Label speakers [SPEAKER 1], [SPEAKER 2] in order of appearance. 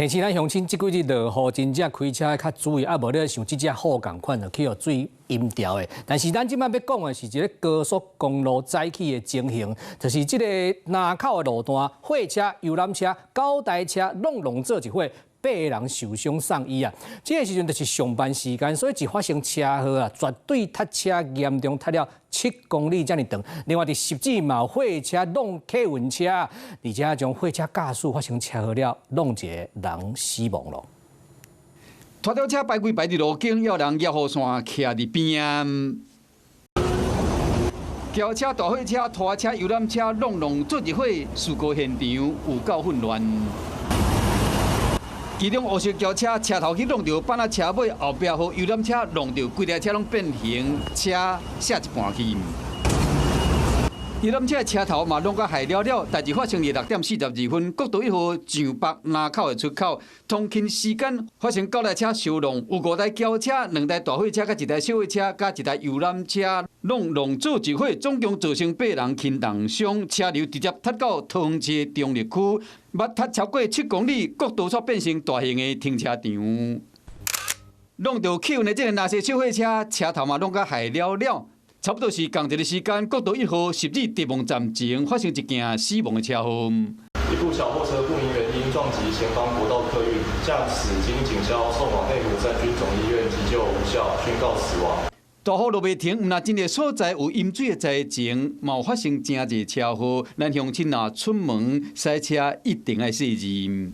[SPEAKER 1] 但是咱鄉親即幾日落雨，真正開車較注意，啊無咧像即隻雨共款就去予水淹掉的。但是咱即擺要講的是一個高速公路災起的情形，就是即個南口的路段，貨車、遊覽車、9台車攏做一伙。8個人受傷送醫啊！這個時陣就是上班時間，所以一發生車禍啊，絕對塞車嚴重，塞了7公里這麼長。另外，佇10指嘛有貨車弄客運車，而且將貨車駕駛發生車禍了，弄一個人死亡咯。
[SPEAKER 2] 拖吊車排規排佇路徑，要人葉雨傘徛佇邊啊！轎車、大貨車、拖車、遊覽車攏做一伙，事故現場有夠混亂。其中烏色轎車車頭去弄到板仔車尾，後壁和遊覽車弄到規台車攏變形，車卸一半去。遊覽車的車頭嘛弄甲壞了了。代志發生伫6點42分，國道1號上北南口的出口，通勤時間發生9台車相撞，有5台轎車、2台大貨車、甲1台小貨車、甲1台遊覽車，攏做一伙，總共造成8人輕重傷，車流直接踢到桃園市中壢區。捌踢超過7公里，國道煞變成大型的停車場。弄到客運的這個垃圾小貨車，車頭嘛弄甲壞了了。差不多是同一個時間，國道1號10指地望站前發生一件死亡的車禍。
[SPEAKER 3] 一部小貨車不明原因撞擊前方國道客運，駕駛經警消送往內湖三軍總醫院急救無效，宣告死亡。大雨落袂停，毋但真個所在有淹水的災情，嘛有發生真儕車禍，咱鄉親若出門駛車一定要細心。